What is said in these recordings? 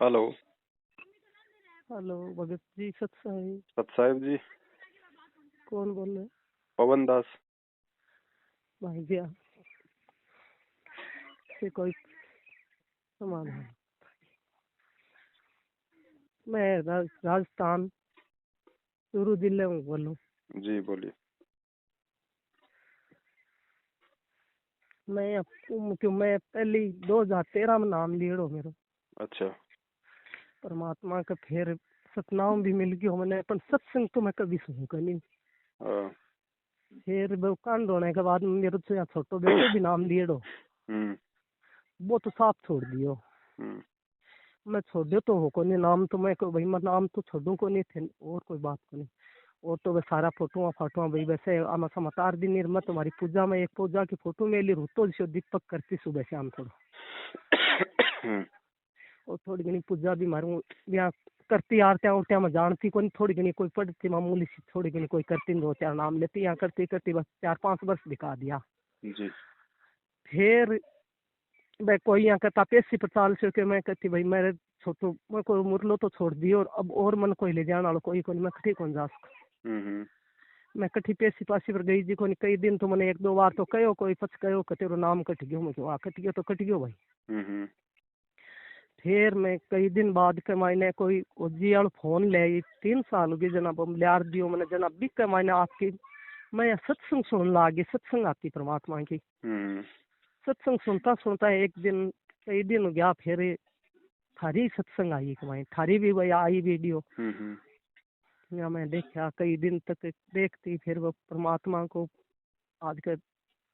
Hello. Hello Bhagat ji, सत साहिब। सत साहिब जी। कौन बोल रहे? पवन दास। भाई जी से कोई समाधान? मैं राजस्थान चूरू जिले में बोलूँ। जी बोलिए। मैं पहली 2013 में नाम लियो मेरो। अच्छा। परमात्मा का फिर सतनाम भी मिल गयो मैंने, पर सत्संग तो मैं कभी सुनू का नहीं। हाँ। फिर वो कांड होने के बाद मेरे तो यहाँ छोटो बेटो भी नाम लियो, वो तो साफ छोड़ दियो। मैं छोड़ो तो हो को नहीं नाम, तो मैं भाई मैं नाम तो छोड़ू को नहीं थे, और कोई बात को नहीं। और तो वे सारा फोटो फाटो भाई वैसे आम समाचार दिन मैं तुम्हारी पूजा में एक पूजा की फोटो में ली रूतो जो दीपक करती सुबह शाम थोड़ा। और थोड़ी घनी पूजा भी मारू यहाँ करती आरत्या उरत्या में जानती कोई, थोड़ी घनी कोई पढ़ती मामूली सी, थोड़ी घनी कोई करती, 2-4 नाम लेती यहाँ करती करती बस 4-5 वर्ष दिखा दिया। जी। फिर मैं कोई यहाँ कहता 50 से के मैं कहती भाई मेरे छोटो मैं कोई मुरलो तो छोड़ दियो, और अब और मन कोई ले जाने वाला कोई कोई मैं कठी कौन जा सकूं। मैं कठी पेसी पासी पर गई जी कोई कई दिन तो मैंने 1-2 बार तो कहो कोई पछ कहो तेरो नाम कट गयो। मैं क्यों कट गयो तो कट गयो भाई। फिर मैं कई दिन बाद के मायने कोई जी वाल फोन ले 3 साल हो गए जनाब लियार दियो मैंने जनाब भी के मायने आपकी मैं सत्संग सुन लागी, सत्संग आती परमात्मा की। सत्संग सुनता सुनता एक दिन कई दिन हो गया, फिर थारी सत्संग आई कमाई, थारी भी वही आई वीडियो। या मैं देखा कई दिन तक देखती, फिर वो परमात्मा को आज के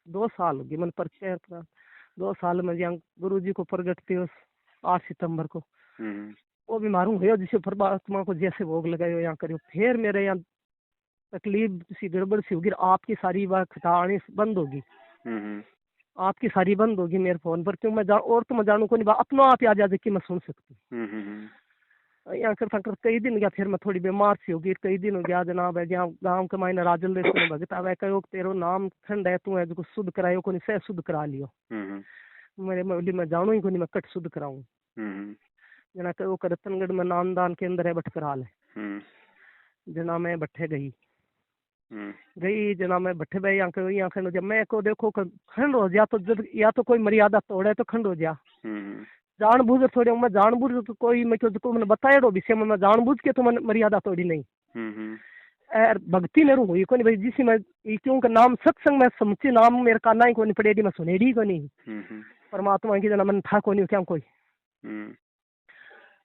2 साल हो गए मन पर 2 साल में यहाँ गुरु जी को प्रगट थी उस 8 सितंबर को। वो भी मारूं हो जिसे परमात्मा को जैसे भोग लगायो यहाँ करियो। फिर मेरे यहाँ तकलीफ सी गड़बड़ सी होगी, आपकी सारी बात खटानी बंद होगी, आपकी सारी बंद होगी मेरे फोन पर। क्यों मैं और तो मैं जानू को नहीं, अपना आप ही आ जाए कि मैं सुन सकती। यहाँ करता कर कई दिन गया, फिर मैं थोड़ी बीमार सी होगी, कई दिन हो गया जनाब है जहाँ गाँव के मायने राजल देश में भगत आवे कहो तेरो नाम खंड है तू है जो शुद्ध करायो को नहीं सह शुद्ध करा लियो। मेरे मैं जानू ही को नहीं मैं कट शुद्ध कराऊं। जना कहो रतनगढ़ में नामदान के अंदर है बट करा ले। जना मैं बट्ठे गई जना मैं बट्ठे भाई यहाँ खंड हो जा, मैं को देखो खंड हो जा तो जब या तो कोई मर्यादा तोड़े तो खंड हो जा। जानबूझ थोड़े मैं जानबूझ तो कोई मैं क्यों मैंने बताया विषय में मैं जानबूझ के तो मैंने मर्यादा तोड़ी नहीं। और भक्ति मेरू हुई को नहीं भाई जिसी मैं क्यों का नाम सत्संग में समझी नाम मेरे काना ही को नहीं पड़ेगी, मैं सुनेड़ी को नहीं। परमात्मा की जना मन था को नहीं क्या कोई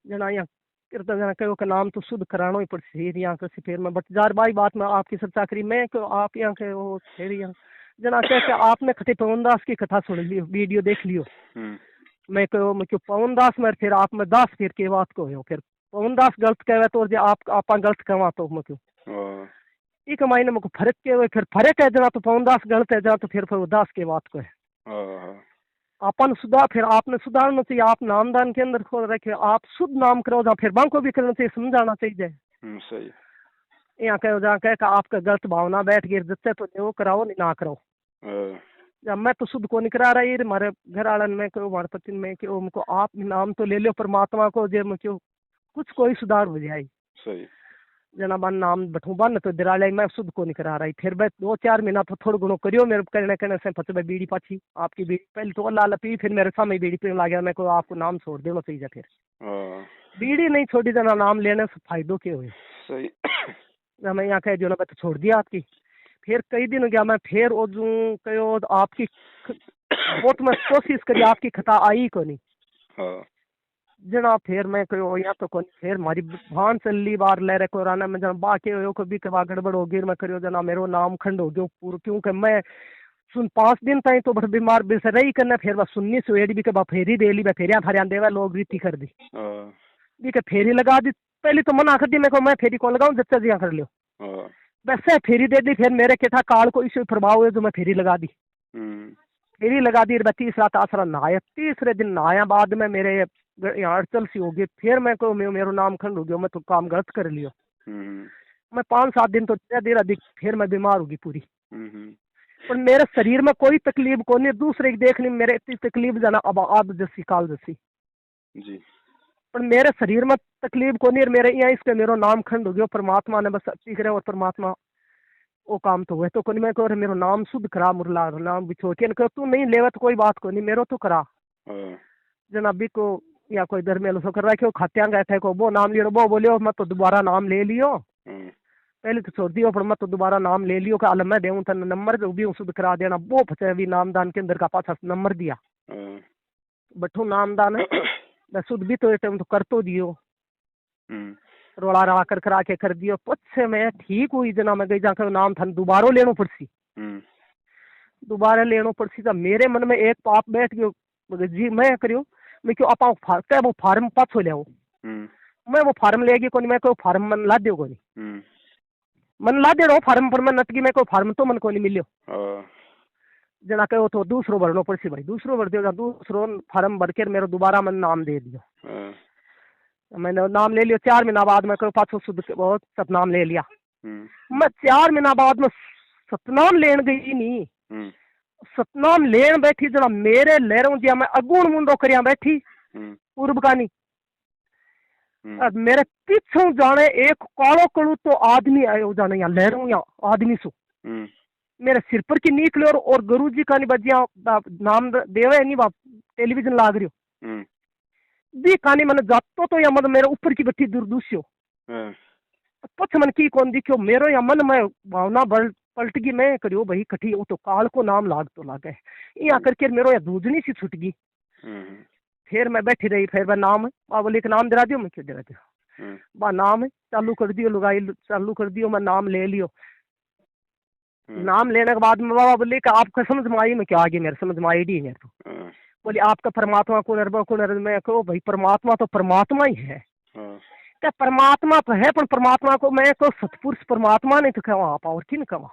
जना यहाँ कीर्तन जना कहो का नाम तो शुद्ध कराना ही पड़ती यहाँ कैसे। फिर मैं बट जार बाई बात में आपकी चर्चा करी मैं क्यों आप यहाँ के वो फिर यहाँ जना कह आपने खटे पवन दास की कथा सुन लियो वीडियो देख लियो। मैं क्यों पवन दास में फिर आप में दास फिर के बात को हो, फिर पवन दास गलत कहवे तो आप गलत कहवा तो मैं क्यों एक मायने में फर्क के हुए, फिर फर्क है जना तो पवन दास गलत है जना तो फिर दास के बात को है। अपन सुधार फिर आपने सुधारना चाहिए, आप नामदान के अंदर खोल रखे आप शुद्ध नाम करो जहाँ फिर बांको भी करना चाहिए, समझाना चाहिए। सही। यहाँ कहो जहाँ कह आपका गलत भावना बैठ गई जिससे तो जो कराओ नहीं ना करो। जब मैं तो शुद्ध को नहीं करा रही हमारे घर आलन में क्यों हमारे पति में क्यों उनको आप नाम तो ले लो परमात्मा को जे मैं क्यों कुछ कोई सुधार हो जाए। सही। जना बन नाम बैठू बन तो दिराले मैं शुद्ध को नहीं करा रही। फिर मैं 2-4 महीना तो थोड़ा गुणो करियो मेरे करने से पच में बीड़ी पाछी आपकी बीड़ी पहले तो लाल पी, फिर मेरे सामने बीड़ी पीने लग गया। मैं को आपको नाम छोड़ देना चाहिए। फिर बीड़ी नहीं छोड़ी जना नाम लेने से फायदो क्या हुए। सही। मैं यहाँ कह जो ना मैं तो छोड़ दिया आपकी। फिर कई दिन हो गया मैं फिर ओजू कहो आपकी बहुत मैं कोशिश करी आपकी खता आई को नहीं। जना फिर मैं कहो यहाँ तो कौन फिर हमारी भान चली बार ले रहे कोराना में जना बाकी हो कभी कभी गड़बड़ हो गई मैं करियो जना मेरो नाम खंड हो गयो पूरा क्योंकि मैं सुन 5 दिन तक तो बड़ बीमार बेस रही करना। फिर बस सुननी सुएड़ी भी के बा फेरी दे ली फेरिया थारिया देवा लोग रीति कर दी भी के फेरी लगा दी। पहले तो मना कर दी मैं को मैं फेरी कौन लगाऊं जच्चा जी कर लियो वैसे फेरी दे दी। फिर मेरे के था काल को इसे प्रभाव है जो मैं फेरी लगा दी। फेरी लगा दी 30 रात आसरा नहाया, तीसरे दिन नहाया बाद में मेरे यहाँ अड़चल सी होगी। फिर मैं को मेरो नाम खंड हो गया, मैं तो काम गलत कर लियो। मैं 5-7 दिन तो धीरे धीरे फिर मैं बीमार होगी पूरी। पर मेरे शरीर में कोई तकलीफ को नहीं, दूसरे की देखने मेरे इतनी तकलीफ जाना अब जैसी काल जैसी। जी पर मेरे शरीर में तकलीफ को नहीं, मेरे यहाँ इसके मेरो नाम खंड हो गयो, परमात्मा ने बस अच्छी करे और परमात्मा वो काम तो हुए तो कोनी। मैं कह मेरो नाम शुद्ध करा, मुरला नाम बिछो के कह तू नहीं लेवे तो कोई बात को नहीं, मेरो तो करा जनाबी को या कोई दरमेल सो कर रखो खात्या गए को वो नाम लियो, वो बोलियो मैं तो दोबारा नाम ले लियो, पहले तो छोड़ दियो पर मैं तो दोबारा नाम ले लियो का मैं देऊं तन नंबर जो भी शुद्ध करा देना। वो फसे भी नामदान के अंदर का पाछा नंबर दिया बठू नामदान मैं शुद्ध भी तो टाइम तो कर तो दियो, रोला रवा कर करा के कर दियो। पछे मैं ठीक हुई जना मैं गई जाकर नाम था दोबारा लेनो पड़सी, दोबारा लेनो पड़सी। तो मेरे मन में एक पाप बैठ गयो जी मैं करियो मैं क्यों आपा वो फार्म पाछो ले मैं वो फार्म लेगी कोनी, मैं को फार्म मन ला दियो कोनी, मन ला दे रहा फार्म पर मैं नटकी में को फार्म तो मन को नहीं मिलियो जना कहो तो दूसरो भरनो पड़सी भाई, दूसरो भर दियो, दूसरो फार्म भर के मेरे दोबारा मन नाम दे दियो। मैंने नाम ले लियो, 4 महीना बाद मैं कहो पाछो शुद्ध बहुत सतनाम ले लिया। मैं 4 महीना बाद में सतनाम लेन गई नहीं, सतनाम लेन बैठी जना मेरे लहरों जिया मैं अगुण मुंडो करिया बैठी पूर्व कानी, मेरे पीछे जाने एक कालो कलू तो आदमी आयो जाने यहाँ लहरों या आदमी सु मेरे सिर पर की निकले और गुरु जी का नहीं बजिया नाम देवे नहीं बाप टेलीविजन लाग रही दी कहानी मैंने जातो तो या मतलब मेरे ऊपर की बैठी दुर्दूष्यो पछ मन की कौन दिखो मेरो या मन में भावना पलट गई। मैं करियो भाई कठी वो तो काल को नाम लाग तो लागे यहाँ करके मेरो या दूजनी सी छुट गई। फिर मैं बैठी रही, फिर मैं नाम बोली के नाम दे दियो, मैं क्यों दे दियो बा नाम चालू कर दियो, लुगाई चालू कर दियो, मैं नाम ले लियो। नाम लेने के बाद में बाबा बोले कि आपका समझ में आई, मैं क्या आगे मेरे समझ में आई डी है तो बोली आपका परमात्मा को निर्भर को निर्भर। मैं कहो भाई परमात्मा तो परमात्मा ही है, क्या परमात्मा तो है पर परमात्मा को मैं तो सतपुरुष परमात्मा नहीं तो कहवा आप और की नहीं कहवा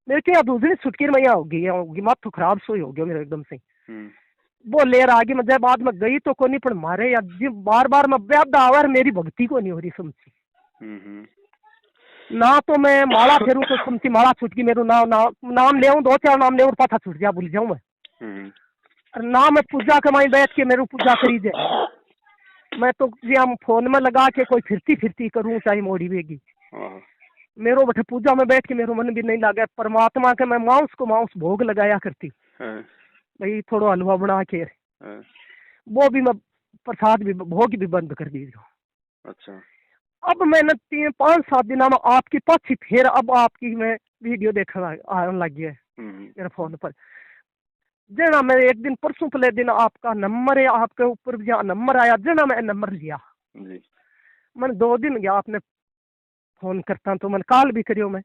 मेरे क्या दूसरी छुटकी में यहाँ होगी मत तो खराब सोई हो गया मेरे एकदम से। वो लेर आगे मैं जब बाद में गई तो कोनी पर मारे या बार बार मैं व्याध आवर मेरी भक्ति को नहीं हो रही समझी ना तो मैं माला फेरू तो समझी माला छुटकी मेरे नाम ले 2-4 नाम ले और पाथा छुट गया भूल जाऊं मैं ना मैं पूजा कमाई बैठ के मेरे पूजा करी दे मैं तो हम फोन में लगा के कोई फिरती करूं चाहे मोड़ी बेगी मेरो बठे पूजा में बैठ के मेरो मन भी नहीं लगा परमात्मा के मैं मांस को मांस भोग लगाया करती भाई थोड़ा हलवा बना के वो भी मैं प्रसाद भी भोग भी बंद कर दीजिए। अच्छा अब मैंने 3-5-7 दिन में आपकी पाछी फिर अब आपकी मैं वीडियो देखने आने लगी है मेरे फोन पर जना मैं एक दिन परसों पहले दिन आपका नंबर है आपके ऊपर जहाँ नंबर आया जना मैं नंबर लिया मैंने 2 दिन गया आपने फोन करता तो मैंने कॉल भी करियो मैं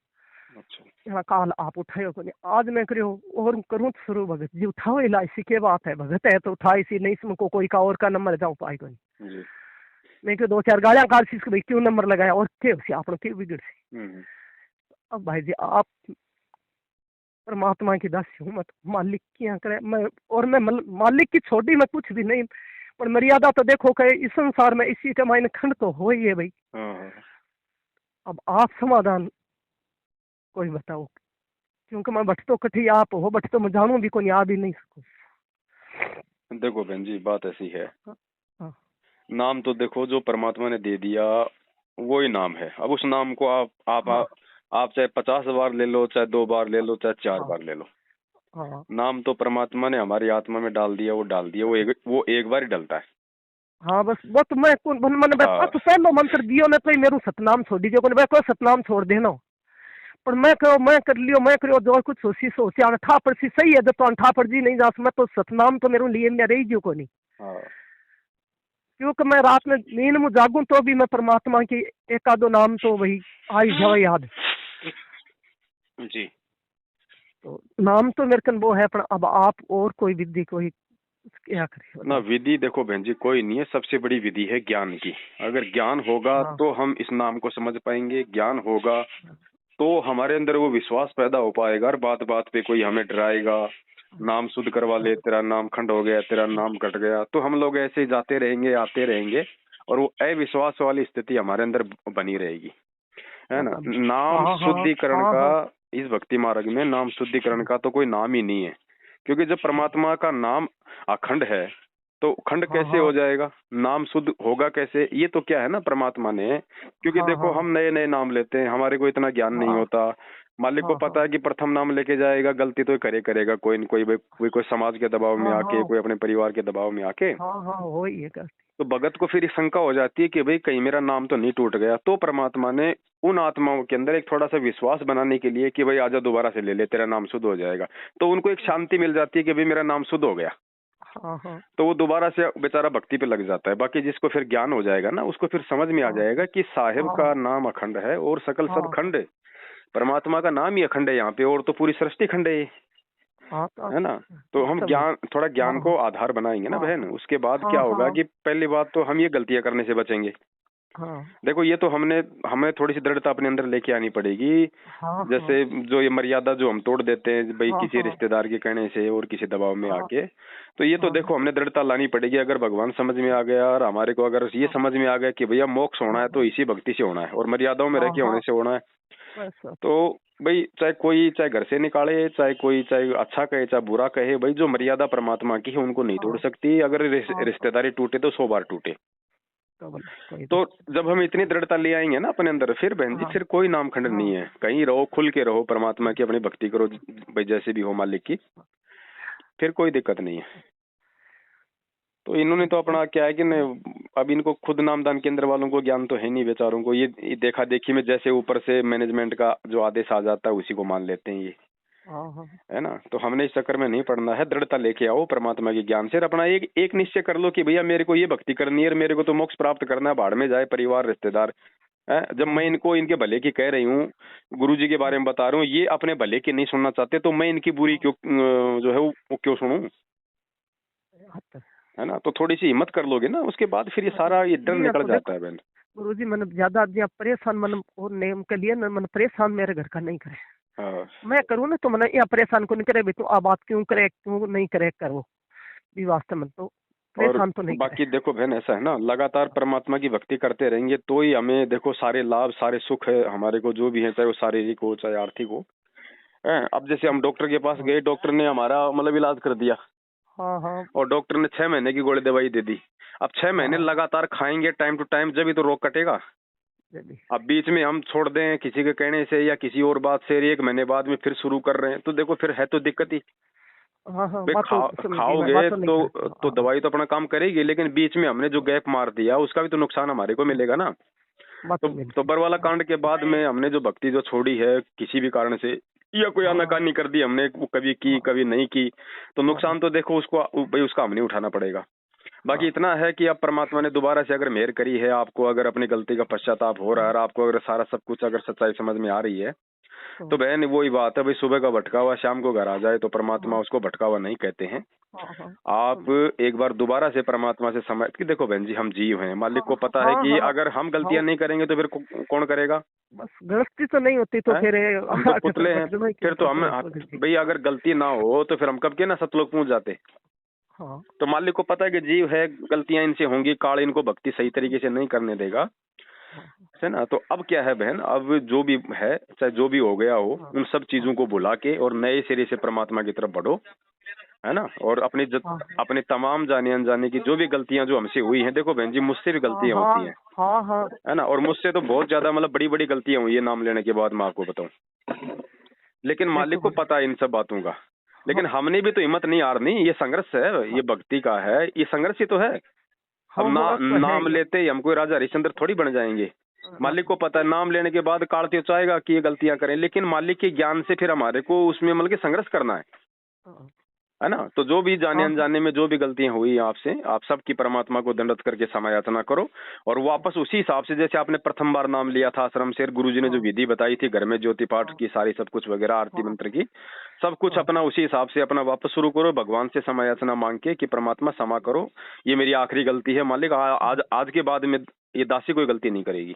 यहाँ कॉल आप उठायो को नहीं आज मैं करियो और करूँ तो शुरू भगत जी उठाओ इलाइसी के बात है भगत है तो उठा इसी नहीं इसमें को कोई का और का नंबर जाऊँ पाए को नहीं मैं क्यों 2-4 गालियाँ काट सी भाई क्यों नंबर लगाया और क्या आप क्यों बिगड़ सी। अब भाई जी आप परमात्मा की दासी हूँ मत मालिक की यहाँ करे मैं और मैं मालिक की छोटी मैं कुछ भी नहीं पर मर्यादा तो देखो कि इस संसार में इसी के मायने खंड तो हो ही है भाई। अब आप समाधान कोई बताओ क्योंकि मैं बट तो कठी आप हो बट तो मैं जानू भी कोई आ भी नहीं सकूं। देखो बहन जी बात ऐसी है नाम तो देखो जो परमात्मा ने दे दिया वो ही नाम है। अब उस नाम को आप चाहे 50 बार ले लो चाहे 2 बार ले लो चाहे 4 बार ले लो नाम तो परमात्मा ने हमारी आत्मा में डाल दिया वो डाल दिया वो एक बार ही डलता है। हाँ बस वो तो मैं तो पहलो मंत्र दियो ने तो मेरू सतनाम छोड़ दीजिए कोई सतनाम छोड़ देना पर मैं कर लियो जो कुछ सोची अंठा पर सी सही है जब तो अंठा पर जी नहीं जा मैं तो सतनाम तो मेरे लिए में रही जो को नहीं क्योंकि मैं रात में नींद में जागूं तो भी मैं परमात्मा की एक आधो नाम तो वही आई जाओ याद जी तो नाम तो मेरे कन वो है पर अब आप और कोई विधि कोई क्या करें ना विधि देखो बहन जी कोई नहीं है सबसे बड़ी विधि है ज्ञान की। अगर ज्ञान होगा तो हम इस नाम को समझ पाएंगे, ज्ञान होगा तो हमारे अंदर वो विश्वास पैदा हो पाएगा और बात बात पे कोई हमें डराएगा नाम शुद्ध करवा ले तेरा नाम खंड हो गया तेरा नाम कट गया तो हम लोग ऐसे ही जाते रहेंगे आते रहेंगे और वो अविश्वास वाली स्थिति हमारे अंदर बनी रहेगी है ना। नाम शुद्धिकरण का इस भक्ति मार्ग में नाम शुद्धिकरण का तो कोई नाम ही नहीं है क्योंकि जब परमात्मा का नाम अखंड है तो खंड कैसे हो जाएगा, नाम शुद्ध होगा कैसे, ये तो क्या है ना परमात्मा ने, क्योंकि देखो हम नए नए नाम लेते हैं, हमारे को इतना ज्ञान नहीं होता। मालिक को पता है कि प्रथम नाम लेके जाएगा, गलती तो करेगा कोई न कोई, कोई समाज के दबाव में आके, कोई अपने परिवार के दबाव में आके, वही है। तो भगत को फिर शंका हो जाती है कि भाई कहीं मेरा नाम तो नहीं टूट गया। तो परमात्मा ने उन आत्माओं के अंदर एक थोड़ा सा विश्वास बनाने के लिए कि भाई आजा दोबारा से ले ले, तेरा नाम शुद्ध हो जाएगा, तो उनको एक शांति मिल जाती है कि भाई मेरा नाम शुद्ध हो गया। तो वो दोबारा से बेचारा भक्ति पे लग जाता है। बाकी जिसको फिर ज्ञान हो जाएगा ना, उसको फिर समझ में आ जाएगा कि साहिब का नाम अखंड है और सकल सब खंड है, परमात्मा का नाम ही अखंड है यहाँ पे, और तो पूरी सृष्टि खंड है, है ना। तो हम ज्ञान, थोड़ा ज्ञान को आधार बनाएंगे ना बहन, उसके बाद क्या होगा कि पहली बात तो हम ये गलतियां करने से बचेंगे। देखो ये तो हमें थोड़ी सी दृढ़ता अपने अंदर लेके आनी पड़ेगी। जैसे जो ये मर्यादा जो हम तोड़ देते हैं भाई किसी रिश्तेदार के कहने से और किसी दबाव में आके, तो ये तो देखो हमने दृढ़ता लानी पड़ेगी। अगर भगवान समझ में आ गया और हमारे को अगर ये समझ में आ गया कि भैया मोक्ष होना है तो इसी भक्ति से होना है और मर्यादाओं में रह के होने से होना है, तो भाई चाहे घर से निकाले, चाहे अच्छा कहे चाहे बुरा कहे, भाई जो मर्यादा परमात्मा की है उनको नहीं तोड़ सकती। अगर रिश्तेदारी टूटे तो 100 बार टूटे। तो जब हम इतनी दृढ़ता ले आएंगे ना अपने अंदर, फिर बहन जी फिर कोई नाम खंड नहीं है। कहीं रहो, खुल के रहो, परमात्मा की अपनी भक्ति करो भाई, जैसे भी हो मालिक की, फिर कोई दिक्कत नहीं है। तो इन्होंने तो अपना क्या है कि अब इनको खुद नामदान केंद्र वालों को ज्ञान तो है नहीं बेचारों को, ये देखा देखी में जैसे ऊपर से मैनेजमेंट का जो आदेश आ जाता है उसी को मान लेते हैं ये, है ना। तो हमने इस चक्कर में नहीं पड़ना है, दृढ़ता लेके आओ परमात्मा के ज्ञान से, अपना एक निश्चय कर लो कि भैया मेरे को ये भक्ति करनी है, मेरे को तो मोक्ष प्राप्त करना है, भाड़ में जाए परिवार रिश्तेदार है। जब मैं इनको इनके भले की कह रही हूँ, गुरु जी के बारे में बता रहा हूँ, ये अपने भले की नहीं सुनना चाहते, तो मैं इनकी बुरी क्यों जो है वो क्यों सुनूं, है ना। तो थोड़ी सी हिम्मत कर लोगे ना, उसके बाद फिर ये सारा ये डर निकल जाता है बहन। गुरु जी मैंने ज्यादा परेशान मन और नेम के लिए ना मन परेशान मेरे घर का नहीं करे, मैं करूँ ना तो मैंने यहाँ परेशान को नहीं करे, तो आप बात क्यों करे, क्यों नहीं करे, करो भी वास्तव में तो परेशान तो नहीं। बाकी देखो बहन ऐसा है ना, लगातार परमात्मा की भक्ति करते रहेंगे तो ही हमें देखो सारे लाभ सारे सुख है हमारे को, जो भी है, चाहे वो शारीरिक हो चाहे आर्थिक हो। अब जैसे हम डॉक्टर के पास गए, डॉक्टर ने हमारा मतलब इलाज कर दिया, और डॉक्टर ने 6 महीने की गोली दवाई दे दी। अब 6 महीने लगातार खाएंगे टाइम टू टाइम, जब ही तो रोग कटेगा। अब बीच में हम छोड़ दें किसी के कहने से या किसी और बात से, 1 महीने बाद में फिर शुरू कर रहे हैं, तो देखो फिर है तो दिक्कत ही। खाओगे तो दवाई तो अपना काम करेगी, लेकिन बीच में हमने जो गैप मार दिया उसका भी तो नुकसान हमारे को मिलेगा ना। तो बरवाला कांड के बाद में हमने जो भक्ति जो छोड़ी है किसी भी कारण से, या कोई आनाकानी कर दी हमने, कभी की कभी नहीं की, तो नुकसान तो देखो उसको भाई उसका हमने उठाना पड़ेगा। बाकी इतना है कि अब परमात्मा ने दोबारा से अगर मेहर करी है, आपको अगर अपनी गलती का पश्चाताप हो रहा है, आपको अगर सारा सब कुछ अगर सच्चाई समझ में आ रही है, तो बहन वही बात है भाई, सुबह का भटका हुआ शाम को घर आ जाए, तो परमात्मा उसको भटका हुआ नहीं कहते हैं। आप एक बार दोबारा से परमात्मा से समझ कि देखो बहन जी हम जीव हैं, मालिक को पता है कि अगर हम गलतियां नहीं करेंगे तो फिर कौन करेगा। बस गलती तो नहीं होती तो फिर हम तो पुतले हैं, फिर तो हम भाई अगर गलती ना हो तो फिर हम कब के ना सतलोक पहुंच जाते। तो मालिक को पता है कि जीव है, गलतियां इनसे होंगी, काल इनको भक्ति सही तरीके से नहीं करने देगा, है ना। तो अब क्या है बहन, अब जो भी है चाहे जो भी हो गया हो, उन सब चीजों को भुला के और नए सिरे से परमात्मा की तरफ बढ़ो, है ना। और अपने तमाम जाने अनजाने की जो भी गलतियां जो हमसे हुई हैं, देखो बहन जी मुझसे भी गलतियां होती हैं, है ना, और मुझसे तो बहुत ज्यादा मतलब बड़ी बड़ी गलतियां हुई है नाम लेने के बाद, मैं आपको बताऊं। लेकिन मालिक को पता है इन सब बातों का, लेकिन हमने भी तो हिम्मत नहीं हारनी। ये संघर्ष है, ये भक्ति का है, ये संघर्ष ही तो है। हम नाम लेते ही हम कोई राजा हरिश्चंद्र थोड़ी बन जाएंगे। मालिक को पता है नाम लेने के बाद कालती चाहेगा कि ये गलतियां करें, लेकिन मालिक के ज्ञान से फिर हमारे को उसमें मतलब संघर्ष करना है ना। तो जो भी जाने अनजाने में जो भी गलतियां हुई आपसे, आप सब की परमात्मा को दंडवत करके क्षमा याचना करो, और वापस उसी हिसाब से जैसे आपने प्रथम बार नाम लिया था आश्रम से, गुरुजी ने जो विधि बताई थी घर में ज्योति पाठ की सारी सब कुछ वगैरह आरती मंत्र की सब कुछ अपना उसी हिसाब से अपना वापस शुरू करो, भगवान से क्षमा याचना मांग के कि परमात्मा क्षमा करो, ये मेरी आखिरी गलती है मालिक, आज के बाद में ये दासी कोई गलती नहीं करेगी।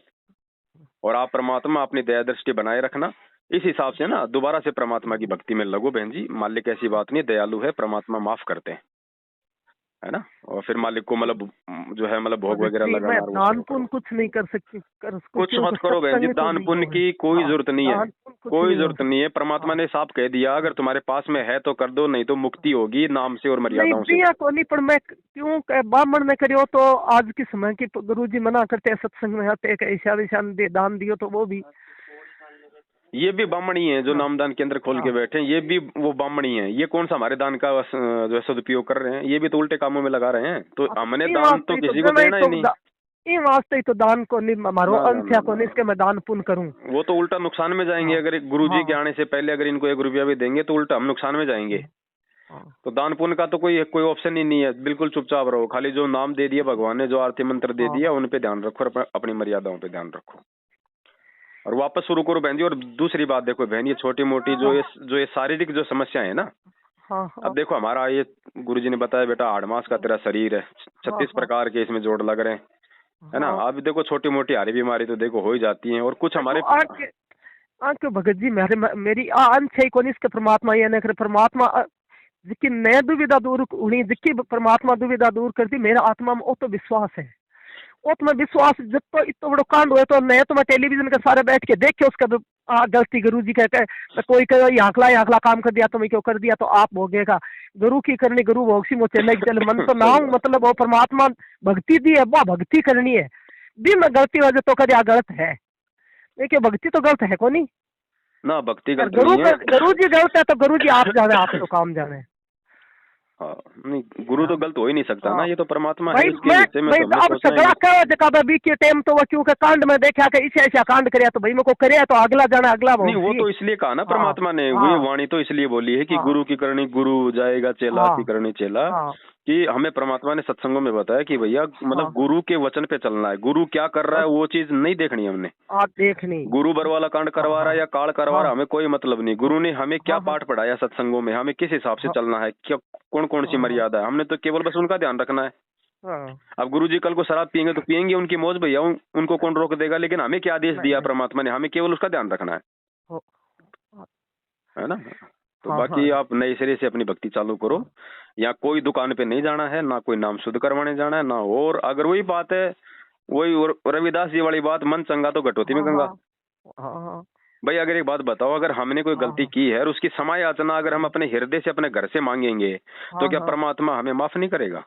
और आप परमात्मा अपनी दया दृष्टि बनाए रखना, इस हिसाब से ना दोबारा से परमात्मा की भक्ति में लगो बहन जी। मालिक ऐसी बात नहीं, दयालु है, परमात्मा माफ करते हैं। है ना, और फिर मालिक को मतलब जो है मतलब भोग वगैरह मैं लगाना। दान पुण्य कुछ नहीं कर सकती, कुछ मत करो बहन जी, दान पुण्य की कोई जरूरत नहीं है, कोई जरूरत नहीं है। परमात्मा ने साफ कह दिया, अगर तुम्हारे पास में है तो कर दो, नहीं तो मुक्ति होगी नाम से और मर्यादाओं से। नहीं को नहीं, पर मैं क्यों ब्राह्मण में करियो तो आज के समय की गुरुजी मना करते हैं, सत्संग में आते हैं ऐसा वैसा दान दियो तो वो भी, ये भी ब्राह्मण ही है जो नामदान केंद्र खोल के बैठे हैं, ये भी वो ब्राह्मण ही है। ये कौन सा हमारे दान का जो है सदुपयोग कर रहे हैं, ये भी तो उल्टे कामों में लगा रहे हैं। तो हमने दान तो किसी को देना ही नहीं, ये वास्ते ही तो दान को नहीं मारो, अंत्या को नहीं इसके मैं दान पुण्य करूं। वो तो उल्टा नुकसान में जाएंगे। अगर गुरुजी के आने से पहले अगर इनको 1 रुपया भी देंगे तो उल्टा हम नुकसान में जाएंगे। तो दान पुण्य का तो कोई ऑप्शन ही नहीं है, बिल्कुल चुपचाप रहो। खाली जो नाम दे दिया भगवान ने, जो आरती मंत्र दे दिया, उन पे ध्यान रखो और अपनी मर्यादाओं पे ध्यान रखो और वापस शुरू करो बहन जी। और दूसरी बात देखो बहन, ये छोटी मोटी जो ये शारीरिक जो समस्या है ना, अब देखो हमारा ये गुरुजी ने बताया बेटा 8 मास का तेरा शरीर है, 36 प्रकार के इसमें जोड़ लग रहे हैं, है ना। अब देखो छोटी मोटी हारी बीमारी तो देखो हो ही जाती है। और कुछ हमारे भगत जी मेरी अंश है कौन इसके परमात्मा ये न करे, परमात्मा जिसकी नया दुविधा दूर हुई, जिसकी परमात्मा दुविधा दूर कर दी, मेरा आत्मा में वो तो विश्वास है, वो तो मैं विश्वास जब तो इतना बड़ा कांड हुए तो नया तो मैं टेलीविजन के सारे बैठ के देखे उसका गलती गुरु जी कहते हैं कोई कहे आखला काम कर दिया तो मैं क्यों कर दिया तो आप भोगेगा, गुरु की करनी गुरु भोगसी मो चले चल मन तो ना मतलब वो परमात्मा भक्ति दी है, वो भक्ति करनी है भी, मैं गलती वजह तो कर गलत है, देखिए भक्ति तो गलत है को नहीं ना, भक्ति गलत गुरु नहीं है। गुरु जी गलत है तो गुरु जी आप जाने, आप तो काम जाने। नहीं, गुरु तो गलत हो ही नहीं सकता ना, ये तो परमात्मा है। अब झगड़ा क्या जगह बीच के टाइम तो वो क्योंकि कांड में देखा कि इसे ऐसा कांड करे तो भाई मेरे को करे तो अगला जाना अगला नहीं, वो तो इसलिए कहा ना परमात्मा ने, वो वाणी तो इसलिए बोली है कि गुरु की करनी गुरु जाएगा, चेला की करनी चेला, कि हमें परमात्मा ने सत्संगों में बताया कि भैया मतलब गुरु के वचन पे चलना है। गुरु क्या कर रहा है वो चीज नहीं देखनी हमने, देखनी गुरु बर वाला कांड करवा रहा है या काल करवा रहा है, हमें कोई मतलब नहीं। गुरु ने हमें क्या पाठ पढ़ाया सत्संगों में, हमें किस हिसाब से चलना है, क्या कौन कौन सी मर्यादा है, हमने तो केवल बस उनका ध्यान रखना है। अब गुरु जी कल को शराब पियेंगे तो पियेंगे, उनकी मौज भैया, उनको कौन रोक देगा। लेकिन हमें क्या आदेश दिया परमात्मा ने, हमें केवल उसका ध्यान रखना है ना। तो बाकी आप नए सिरे से अपनी भक्ति चालू करो। या कोई दुकान पे नहीं जाना है, ना कोई नाम शुद्ध करवाने जाना है ना। और अगर वही बात है, वही रविदास जी वाली बात, मन चंगा तो घटोती में गंगा। भाई अगर एक बात बताओ, अगर हमने कोई गलती की है और उसकी समय याचना अगर हम अपने हृदय से अपने घर से मांगेंगे तो क्या परमात्मा हमें माफ नहीं करेगा?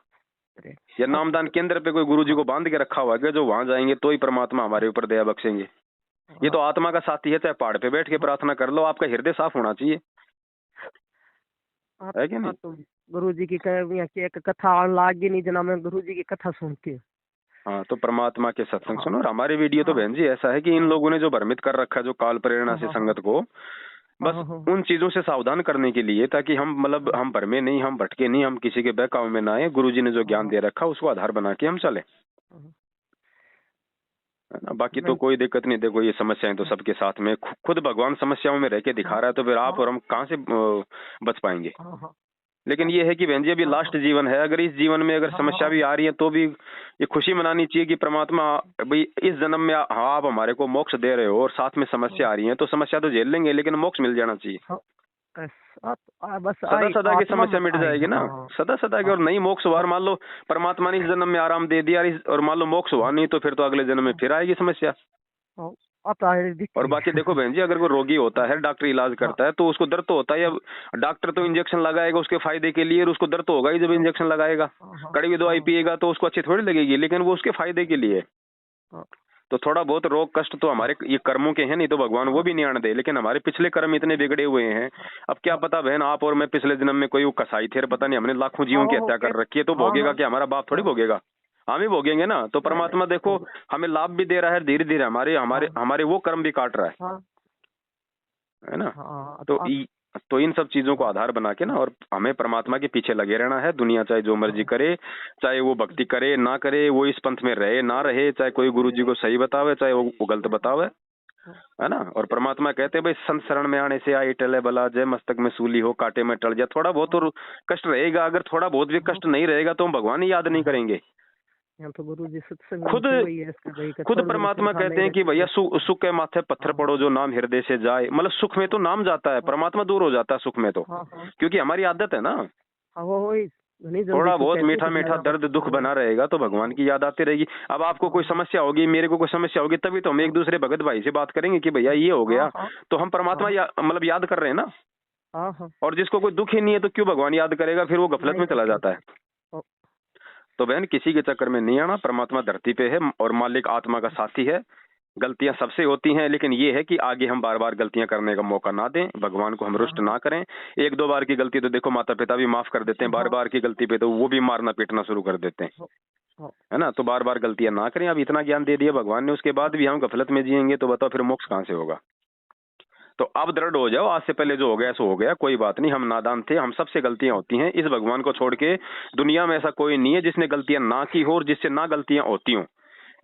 या नामदान केंद्र पे कोई गुरु जी को बांध के रखा हुआ है जो वहां जाएंगे तो ही परमात्मा हमारे ऊपर दया बख्शेंगे? ये तो आत्मा का साथी है, चाहे पहाड़ पे बैठ के प्रार्थना कर लो, आपका हृदय साफ होना चाहिए, है कि नहीं? तो गुरु जी की कथा लाग नहीं जना, मैं गुरु जी की कथा सुन के हाँ, तो परमात्मा के सत्संग सुनो। और हमारे वीडियो तो बहन जी ऐसा है कि इन लोगों ने जो भ्रमित कर रखा है जो काल प्रेरणा से संगत को, बस उन चीजों से सावधान करने के लिए, ताकि हम मतलब हम भ्रमे नहीं, हम भटके नहीं, हम किसी के बहकाव में ना आए। गुरुजी ने जो ज्ञान दे रखा उसको आधार बना के हम चले, है ना। बाकी तो कोई दिक्कत नहीं। देखो ये समस्याएं तो सबके साथ में, खुद भगवान समस्याओं में रह के दिखा रहा है, तो फिर आप और हम कहाँ से बच पाएंगे? लेकिन ये है कि बहन जी अभी लास्ट जीवन है, अगर इस जीवन में अगर समस्या भी आ रही है तो भी ये खुशी मनानी चाहिए कि परमात्मा भाई इस जन्म में आप हमारे को मोक्ष दे रहे हो और साथ में समस्या आ रही है, तो समस्या तो झेल लेंगे लेकिन मोक्ष मिल जाना चाहिए। बस सदा सदा की समस्या मिट जाएगी ना, सदा सदा की। और नहीं मोक्ष हुआ, मान लो परमात्मा ने इस जन्म में आराम दे दिया और मान लो मोक्ष हुआ नहीं, तो फिर तो अगले जन्म में फिर आएगी समस्या। और बाकी देखो बहन जी, अगर कोई रोगी होता है, डॉक्टर इलाज करता है तो उसको दर्द तो होता है। अब डॉक्टर तो इंजेक्शन लगाएगा उसके फायदे के लिए, और उसको दर्द तो होगा ही जब इंजेक्शन लगाएगा। कड़वी दवाई पिएगा तो उसको अच्छी थोड़ी लगेगी, लेकिन वो उसके फायदे के लिए। तो थोड़ा बहुत रोग कष्ट तो हमारे ये कर्मों के हैं, नहीं तो भगवान वो भी नहीं आने दे। लेकिन हमारे पिछले कर्म इतने बिगड़े हुए हैं, अब क्या पता बहन आप और मैं पिछले जन्म में कोई कसाई थे, पता नहीं हमने लाखों जीवों की हत्या कर रखी है, तो भोगेगा कि हमारा बाप थोड़ी भोगेगा, हम ही भोगेंगे ना। तो परमात्मा देखो हमें लाभ भी दे रहा है, धीरे धीरे हमारे हमारे हमारे वो कर्म भी काट रहा है ना। तो इन सब चीजों को आधार बना के ना, और हमें परमात्मा के पीछे लगे रहना है। दुनिया चाहे जो मर्जी करे, चाहे वो भक्ति करे ना करे, वो इस पंथ में रहे ना रहे, चाहे कोई गुरु जी को सही बतावे चाहे वो गलत बतावे, है ना। और परमात्मा कहते भाई संत शरण में आने से आई टले भला, जय मस्तक में सूली हो कांटे में टल जाए। थोड़ा बहुत तो कष्ट रहेगा, अगर थोड़ा बहुत भी कष्ट नहीं रहेगा तो हम भगवान ही याद नहीं करेंगे। तो गुरु जी खुद परमात्मा कहते हैं कि भैया सुख के माथे पत्थर पड़ो जो नाम हृदय से जाए। मतलब सुख में तो नाम जाता है, परमात्मा दूर हो जाता है सुख में तो, क्योंकि हमारी आदत है ना। घनी जल्दी थोड़ा बहुत छूटे मीठा मीठा दर्द दुख बना रहेगा तो भगवान की याद आती रहेगी। अब आपको कोई समस्या होगी, मेरे को कोई समस्या होगी, तभी तो हम एक दूसरे भगत भाई से बात करेंगे कि भैया ये हो गया, तो हम परमात्मा मतलब याद कर रहे हैं ना। और जिसको कोई दुख ही नहीं है तो क्यों भगवान याद करेगा, फिर वो गफलत में चला जाता है। तो बहन किसी के चक्कर में नहीं आना, परमात्मा धरती पे है और मालिक आत्मा का साथी है। गलतियां सबसे होती हैं, लेकिन ये है कि आगे हम बार बार गलतियां करने का मौका ना दें, भगवान को हम रुष्ट ना करें। एक दो बार की गलती तो देखो माता पिता भी माफ कर देते हैं, बार बार की गलती पे तो वो भी मारना पीटना शुरू कर देते हैं, है ना। तो बार बार गलतियां ना करें। अब इतना ज्ञान दे दिया भगवान ने, उसके बाद भी हम गफलत में जिएंगे तो बताओ फिर मोक्ष कहां से होगा। तो अब दृढ़ हो जाओ, आज से पहले जो हो गया सो हो गया, कोई बात नहीं, हम नादान थे, हम सबसे गलतियां होती हैं। इस भगवान को छोड़ के दुनिया में ऐसा कोई नहीं है जिसने गलतियां ना की हो और जिससे ना गलतियां होती हों।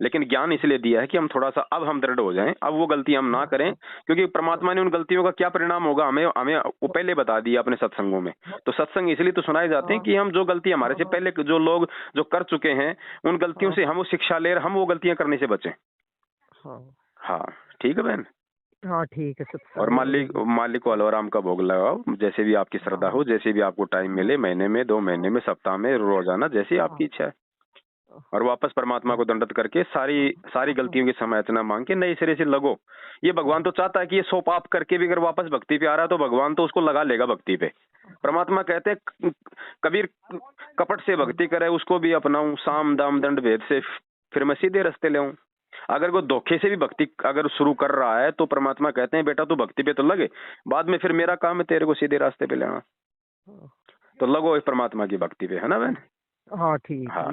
लेकिन ज्ञान इसलिए दिया है कि हम थोड़ा सा अब हम दृढ़ हो जाएं, अब वो गलतियां हम ना करें, क्योंकि परमात्मा ने उन गलतियों का क्या परिणाम होगा हमें हमें वो पहले बता दिया अपने सत्संगों में। तो सत्संग इसलिए तो सुनाए जाते हैं कि हम जो गलती हमारे से पहले जो लोग जो कर चुके हैं उन गलतियों से हम वो शिक्षा ले, हम वो गलतियां करने से बचें। हाँ ठीक है बहन। हाँ ठीक है। और मालिक को अलवराम का भोग लगाओ, जैसे भी आपकी श्रद्धा हो, जैसे भी आपको टाइम मिले, महीने में, 2 महीने में, सप्ताह में, रोजाना, जैसी आपकी इच्छा है। और वापस परमात्मा को दंडत करके सारी गलतियों की समायाचना मांग के नए सिरे से लगो। ये भगवान तो चाहता है कि ये 100 पाप करके भी अगर वापस भक्ति पे आ रहा है तो भगवान तो उसको लगा लेगा भक्ति पे। परमात्मा कहते हैं कबीर कपट से भक्ति करे उसको भी अपनाऊं, साम दाम दंड भेद से फिर मैं सीधे रास्ते ले आऊं। अगर वो धोखे से भी भक्ति अगर शुरू कर रहा है तो परमात्मा कहते हैं बेटा तू भक्ति पे तो लगे, बाद में फिर मेरा काम है तेरे को सीधे रास्ते पे लेना। तो लगो इस परमात्मा की भक्ति पे, है ना बहन। हाँ ठीक हाँ,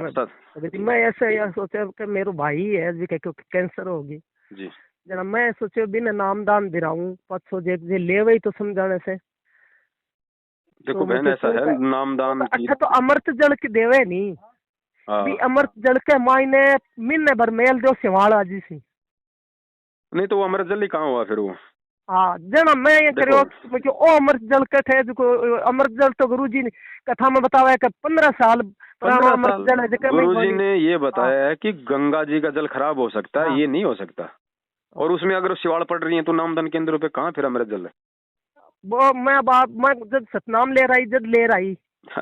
मैं ऐसे यह सोचा कि मेरे भाई है जी क्योंकि कैंसर होगी जी, जना मैं सोचे बिना नामदान दिराऊं पछो जे लेवे तो समझाने से। देखो तो बहन ऐसा है नामदान अच्छा तो अमृत जल की देवे नहीं भी अमृत जल के मायने महीने भर मेल दो सिवाड़ा जी सी नहीं तो वो अमृत जल ही कहाँ हुआ फिर वो। हाँ जना मैं ये करो कि ओ अमृत जल के थे जो अमृत जल तो गुरुजी ने कथा में बताया है कि 15 साल पुराना अमृत जल है। गुरुजी ने ये बताया है कि गंगा जी का जल खराब हो सकता है, ये नहीं हो सकता। और उसमें अगर शिवाड़ पड़ रही है तो नामदान केंद्रों पे कहाँ फिर अमृत जल है। वो मैं जब सतनाम ले रही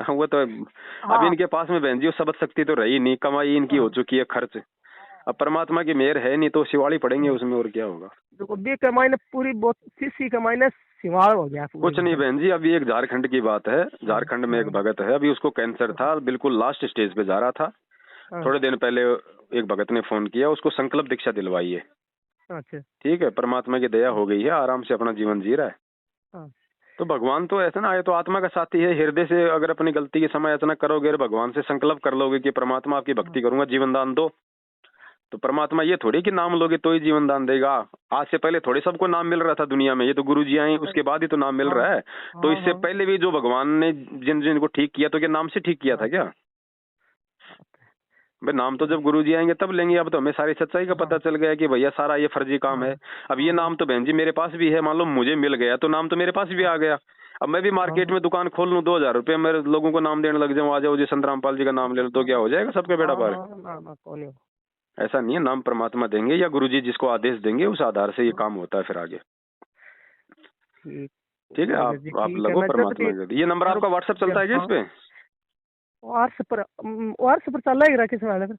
वो तो अब इनके पास में बहन जी सबद शक्ति तो रही नहीं, कमाई इनकी हो चुकी है खर्च। अब परमात्मा की मेहर है नहीं तो शिवाड़ी पड़ेंगे उसमें, और क्या होगा। देखो कमाई ने पूरी सीसी कमाई ने शिवाड़ हो गया। कुछ नहीं बहन जी, अभी एक झारखंड की बात है, झारखंड में एक भगत है, अभी उसको कैंसर था, बिल्कुल लास्ट स्टेज पे जा रहा था। थोड़े दिन पहले एक भगत ने फोन किया, उसको संकल्प दीक्षा दिलवाई है। अच्छा ठीक है, परमात्मा की दया हो गई है, आराम से अपना जीवन जी रहा है। तो भगवान तो ऐसा ना, ये तो आत्मा का साथी है। हृदय से अगर अपनी गलती की समायाचना करोगे और भगवान से संकल्प कर लोगे कि परमात्मा आपकी भक्ति करूंगा, जीवन दान दो, तो परमात्मा ये थोड़ी कि नाम लोगे तो ही जीवन दान देगा। आज से पहले थोड़े सबको नाम मिल रहा था दुनिया में, ये तो गुरु जी आए उसके बाद ही तो नाम मिल रहा है। तो इससे पहले भी जो भगवान ने जिनको ठीक किया तो क्या नाम से ठीक किया था क्या भाई। नाम तो जब गुरु जी आएंगे तब लेंगे। अब तो हमें सारी सच्चाई का पता चल गया कि भैया सारा ये फर्जी काम है। अब ये नाम तो बहन जी मेरे पास भी है, मान लो मुझे मिल गया तो नाम तो मेरे पास भी आ गया। अब मैं भी मार्केट में दुकान खोल लूं, 2000 रुपए मेरे लोगों को नाम देने लग जाऊं, आ जाओ जी संत रामपाल जी का नाम ले लो, तो क्या हो जाएगा सबके बेड़ा पार। ऐसा नहीं है, नाम परमात्मा देंगे या गुरुजी जिसको आदेश देंगे उस आधार से ये काम होता है फिर आगे। ठीक है, आप लगो परमात्मा के। ये नंबर आपका व्हाट्सएप चलता है क्या इस पे? व्हाट्सएप पर चल रहा है किस वाले पर?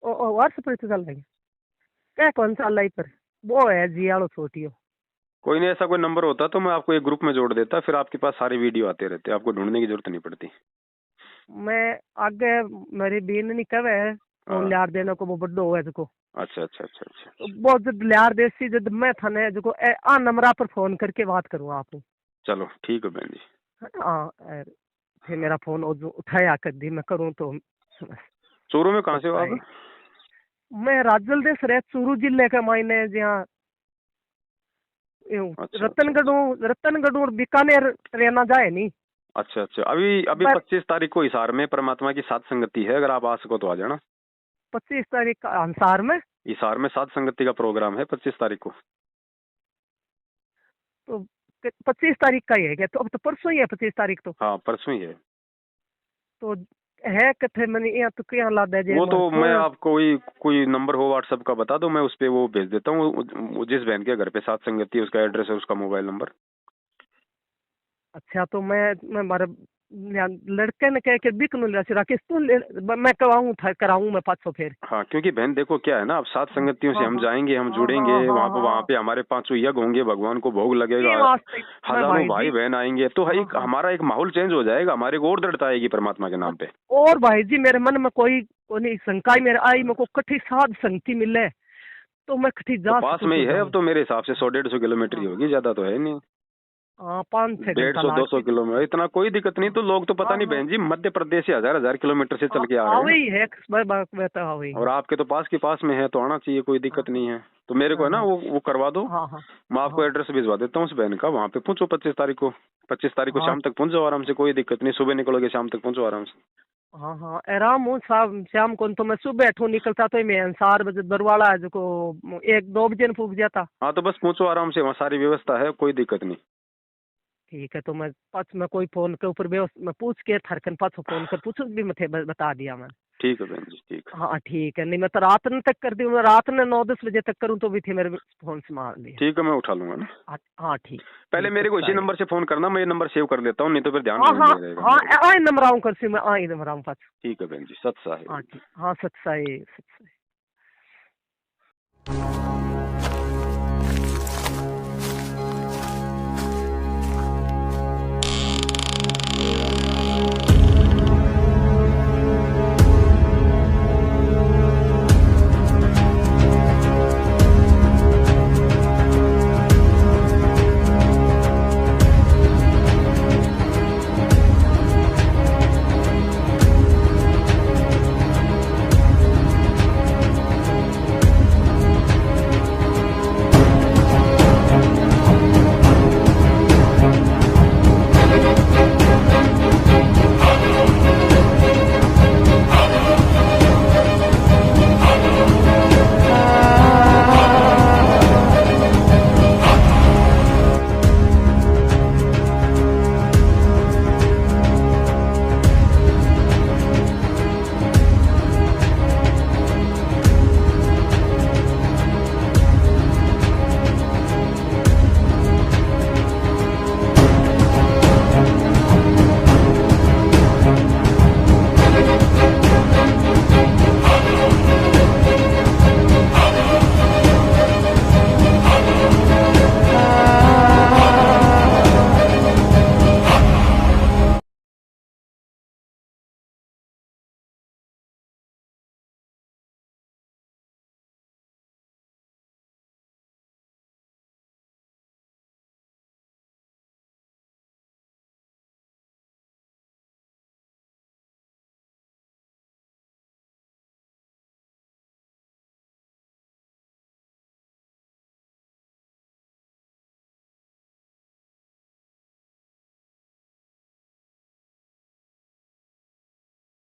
व्हाट्सएप पर चल रहा है क्या? कौन सा लाइव पर वो है जी आलो छोटी हो। कोई नहीं, ऐसा कोई नंबर होता तो मैं आपको एक ग्रुप में जोड़ देता, फिर आपके पास सारी वीडियो आते रहते, आपको ढूंढने की जरूरत नहीं पड़ती। मैं आगे मेरी बीन नहीं कवे है लियार देने को वो बड्डो हुआ है। अच्छा अच्छा अच्छा अच्छा, तो वो जब लियार देसी जब मैं थाने जो आ नंबरा पर फोन करके बात करूँ आप। चलो ठीक है बहन जी। हाँ फिर मेरा फोन उठाया कर दी मैं करूँ तो। चूरू में कहाँ से हो आप? मैं राजल देश रहे चूरू जिले के मायने जहाँ रतनगढ़ और बीकानेर रहना जाए नहीं। अच्छा अच्छा, अभी 25 तारीख को हिसार में परमात्मा की सात संगति है, अगर आप आ सको तो आ जाना। 25 तारीख का हिसार में सात संगति का प्रोग्राम है 25 तारीख को। तो 25 तारीख का ही है क्या? तो अब तो परसों ही है 25 तारीख तो। हाँ परसों ही है। तो है कथे मैंने यहाँ तो क्या ला दे वो तो मैं आपको कोई नंबर हो व्हाट्सएप का बता दो, मैं उस पे वो भेज देता हूँ। जिस बहन के घर पे सात संगति है उसका एड्रेस है, उसका मोबाइल नंबर। अच्छा तो मैं लड़के ने कह के बिक नु राकेश तू मैं कराऊं था कराऊं मैं पाँच सौ फिर। हाँ, क्योंकि बहन देखो क्या है ना, अब सात संगतियों से हम जाएंगे, हम जुड़ेंगे, वहाँ पे हमारे 500 यज्ञ होंगे, भगवान को भोग लगेगा, हजारों भाई बहन आएंगे, तो हमारा एक माहौल चेंज हो जाएगा, हमारे को और दृढ़ता आएगी परमात्मा के नाम पे। और भाई जी मेरे मन में कोई शंका ही मेरे आई, मेरे को कठी साध संगति मिले तो मैं कठी जा, पास में ही है अब तो मेरे हिसाब से 100-150 किलोमीटर ही होगी, ज्यादा तो है नहीं। 150-200 किलोमीटर, इतना कोई दिक्कत नहीं। तो लोग तो पता नहीं बहन जी मध्य प्रदेश से 1000 किलोमीटर से चल के आ रहे हैं, और आपके तो पास के पास में है, तो आना चाहिए, कोई दिक्कत नहीं है। तो मेरे को है ना वो करवा दो, मैं आपको एड्रेस भिजवा देता हूँ उस बहन का, वहाँ पे पहुँचो 25 तारीख को शाम तक पहुँचो आराम से, कोई दिक्कत नहीं। सुबह निकलोगे शाम तक पहुँचो आराम से। हाँ आराम हूँ साहब, शाम को तो मैं सुबह बैठू निकलता तो मैं 4 बजे बरवाला है जो 1-2 बजे न पूछ जाता। हाँ तो बस पहुँचो आराम से, वहाँ सारी व्यवस्था है, कोई दिक्कत नहीं। ठीक है, तो मैं कोई फोन के ऊपर मैं पूछ के थरकन पाछो फोन कर पूछो भी मैं बता दिया मैं। ठीक है बहन जी, ठीक। हाँ ठीक है, नहीं मैं तो रात ने तक कर दी, मैं रात ने 9-10 बजे तक करूँ तो भी थे मेरे फोन से मार लिया। ठीक है, मैं उठा लूंगा ना। हाँ ठीक। पहले मेरे को इसी नंबर से फोन करना, मैं ये नंबर सेव कर लेता हूँ, नहीं तो फिर ध्यान नहीं रहेगा। हाँ नंबर आऊँ कर मैं नंबर आऊँ पाछ। ठीक है बहन जी, सत्सा है। हाँ ठीक, हाँ सत्सा है।